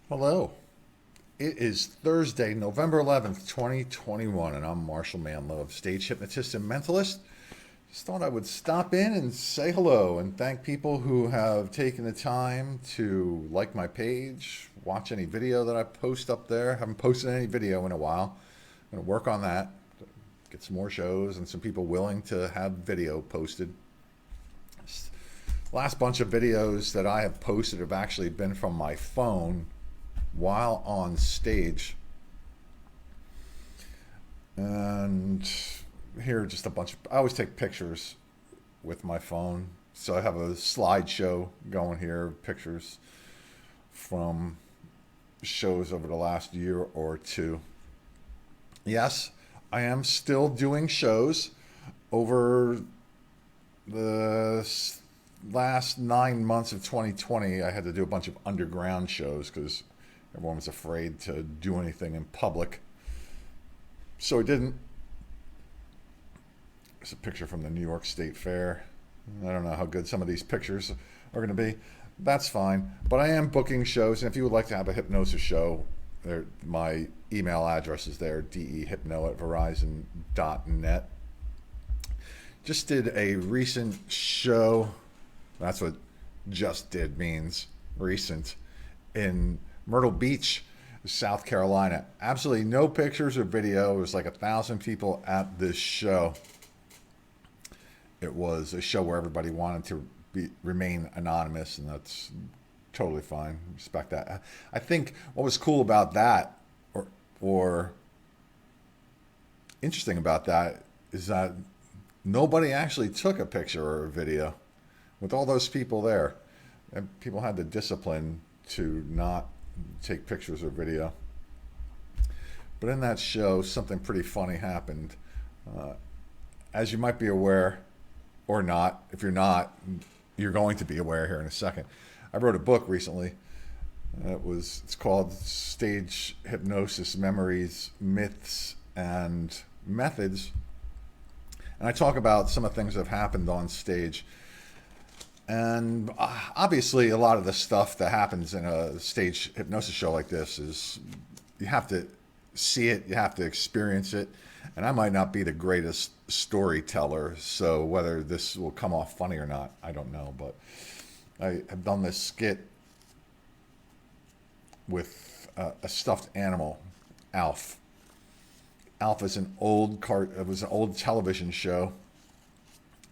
Hello. It is Thursday, November 11th, 2021, and I'm Marshall Manlove, stage hypnotist and mentalist. Just thought I would stop in and say hello and thank people who have taken the time to like my page, watch any video that I post up there. Haven't posted any video in a while. I'm going to work on that, get some more shows and some people willing to have video posted. Last bunch of videos that I have posted have actually been from my phone while on stage. And here are just a bunch of, I always take pictures with my phone. So I have a slideshow going here, pictures from shows over the last year or two. Yes, I am still doing shows. Over the last 9 months of 2020, I had to do a bunch of underground shows because everyone was afraid to do anything in public. So I didn't. There's a picture from the New York State Fair. I don't know how good some of these pictures are going to be. That's fine. But I am booking shows, and if you would like to have a hypnosis show, my email address is there, dehypno@verizon.net. Just did a recent show. That's what just did means, recent, in Myrtle Beach, South Carolina. Absolutely no pictures or video. It was like 1,000 people at this show. It was a show where everybody wanted to remain anonymous, and that's totally fine. Respect that. I think what was cool about that, or interesting about that, is that nobody actually took a picture or a video with all those people there. And people had the discipline to not take pictures or video. But in that show, something pretty funny happened. As you might be aware, or not, if you're not, you're going to be aware here in a second. I wrote a book recently. It's called Stage Hypnosis: Memories, Myths, and Methods. And I talk about some of the things that have happened on stage. And obviously, a lot of the stuff that happens in a stage hypnosis show like this is you have to see it, you have to experience it. And I might not be the greatest storyteller, so whether this will come off funny or not, I don't know. But I have done this skit with a stuffed animal, Alf. Alf is it was an old television show,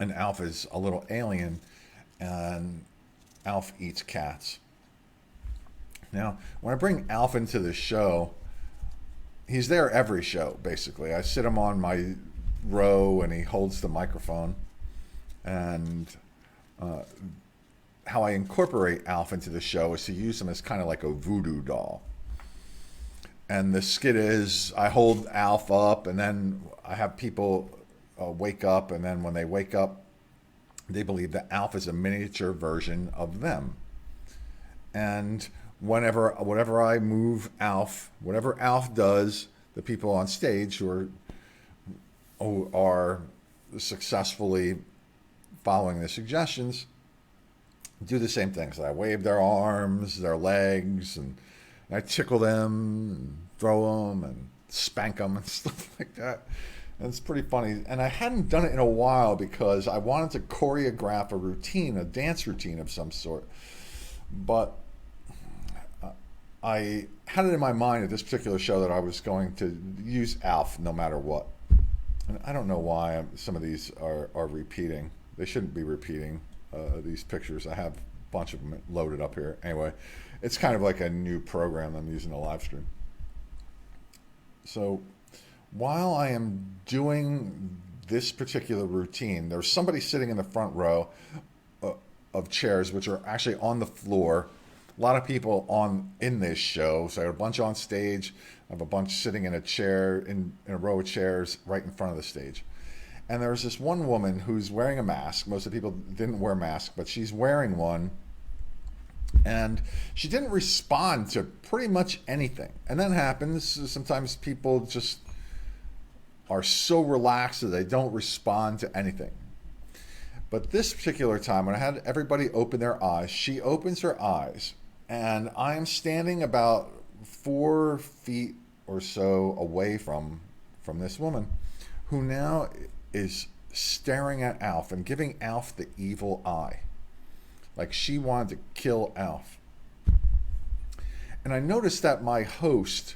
and Alf is a little alien, and Alf eats cats. Now, when I bring Alf into the show, he's there every show, basically. I sit him on my row, and he holds the microphone. And how I incorporate Alf into the show is to use him as kind of like a voodoo doll. And the skit is I hold Alf up, and then I have people wake up, and then when they wake up, they believe that Alf is a miniature version of them. And whatever I move Alf, whatever Alf does, the people on stage who are successfully following the suggestions do the same things. I wave their arms, their legs, and I tickle them, and throw them, and spank them, and stuff like that. And it's pretty funny. And I hadn't done it in a while because I wanted to choreograph a routine, a dance routine of some sort. But I had it in my mind at this particular show that I was going to use Alf no matter what. And I don't know why some of these are repeating. They shouldn't be repeating these pictures. I have a bunch of them loaded up here. Anyway, it's kind of like a new program I'm using to live stream. So while I am doing this particular routine, there's somebody sitting in the front row of chairs, which are actually on the floor. A lot of people in this show. So I have a bunch on stage. I have a bunch sitting in a chair, in a row of chairs right in front of the stage. And there's this one woman who's wearing a mask. Most of the people didn't wear masks, but she's wearing one. And she didn't respond to pretty much anything. And that happens. Sometimes people just are so relaxed that they don't respond to anything. But this particular time, when I had everybody open their eyes, she opens her eyes And I am standing about 4 feet or so away from this woman, who now is staring at Alf and giving Alf the evil eye, like she wanted to kill Alf. And I noticed that my host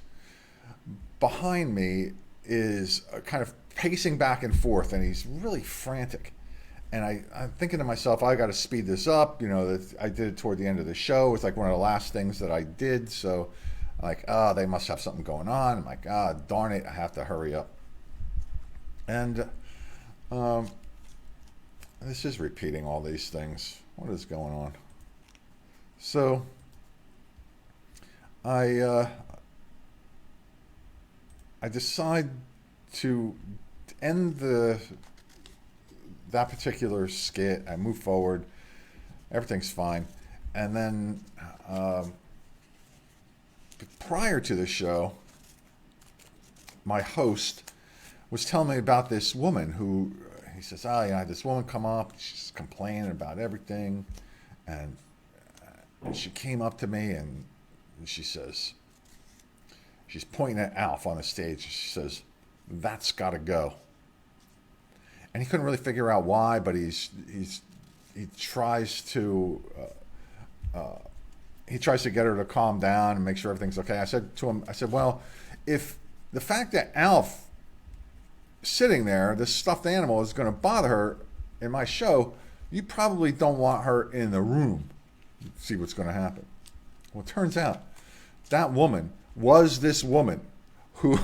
behind me is kind of pacing back and forth, and he's really frantic. And I'm thinking to myself, I got to speed this up. You know, that I did it toward the end of the show. It's like one of the last things that I did. So, like, oh, they must have something going on. I'm like, ah, oh, darn it, I have to hurry up. And this is repeating all these things. What is going on? So, I decide to end that particular skit. I move forward. Everything's fine. And then prior to the show, my host was telling me about this woman who, he says, oh, yeah, I had this woman come up. She's complaining about everything. And she came up to me and she says, she's pointing at Alf on the stage. She says, that's got to go. And he couldn't really figure out why, but he tries to get her to calm down and make sure everything's okay. I said to him, I said, well, if the fact that Alf sitting there, this stuffed animal, is going to bother her in my show, you probably don't want her in the room. See what's going to happen. Well, it turns out that woman was this woman who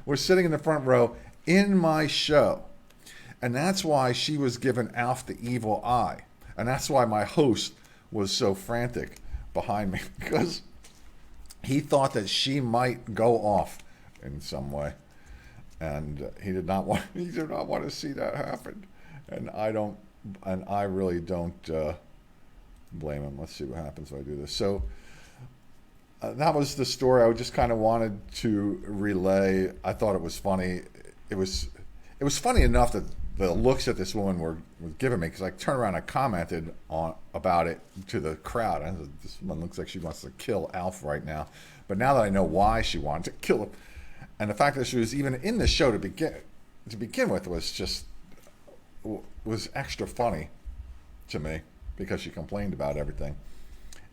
was sitting in the front row in my show. And that's why she was giving Alf the evil eye. And that's why my host was so frantic behind me, because he thought that she might go off in some way. And he did not want to see that happen. And I really don't blame him. Let's see what happens if I do this. So that was the story I just kind of wanted to relay. I thought it was funny. It was funny enough that the looks that this woman were giving me, because I turned around and I commented about it to the crowd. I said, this woman looks like she wants to kill Alf right now. But now that I know why she wanted to kill him, and the fact that she was even in the show to begin with was extra funny to me, because she complained about everything.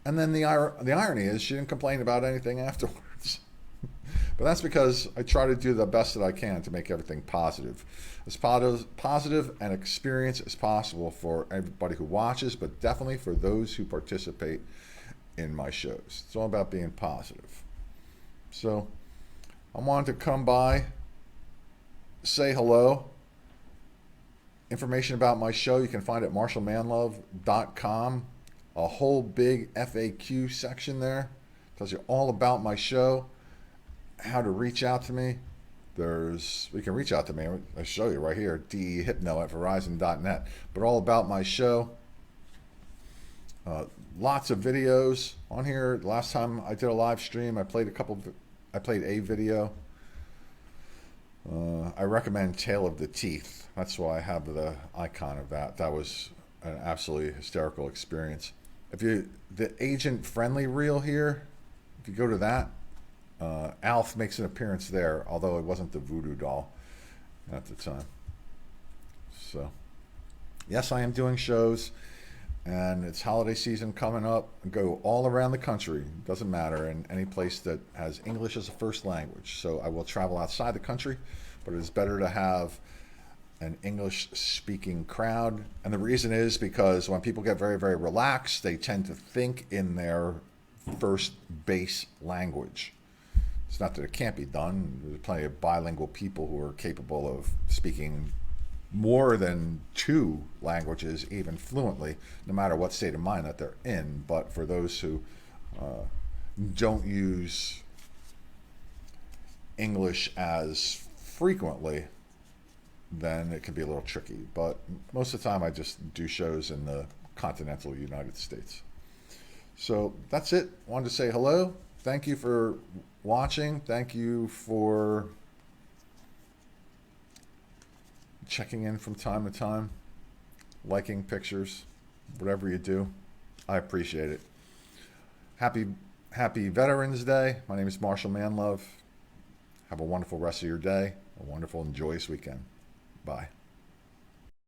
And then the irony is she didn't complain about anything afterwards. But that's because I try to do the best that I can to make everything positive. As positive an experience as possible for everybody who watches, but definitely for those who participate in my shows. It's all about being positive. So I wanted to come by, say hello. Information about my show you can find at marshallmanlove.com. A whole big FAQ section there. Tells you all about my show, how to reach out to me. We can reach out to me. I'll show you right here, dehypno@verizon.net. But all about my show. Lots of videos on here. Last time I did a live stream, I played a video. I recommend Tale of the Teeth. That's why I have the icon of that. That was an absolutely hysterical experience. The agent friendly reel here, if you go to that, Alf makes an appearance there, although it wasn't the voodoo doll at the time. So, yes, I am doing shows, and it's holiday season coming up. I go all around the country, doesn't matter, in any place that has English as a first language. So I will travel outside the country, but it is better to have an English-speaking crowd. And the reason is because when people get very, very relaxed, they tend to think in their first base language. It's not that it can't be done. There's plenty of bilingual people who are capable of speaking more than 2 languages, even fluently, no matter what state of mind that they're in. But for those who don't use English as frequently, then it can be a little tricky. But most of the time I just do shows in the continental United States. So that's it. Wanted to say hello. Thank you for watching. Thank you for checking in from time to time, liking pictures, whatever you do. I appreciate it. Happy Veterans Day. My name is Marshall Manlove. Have a wonderful rest of your day. A wonderful and joyous weekend. Bye.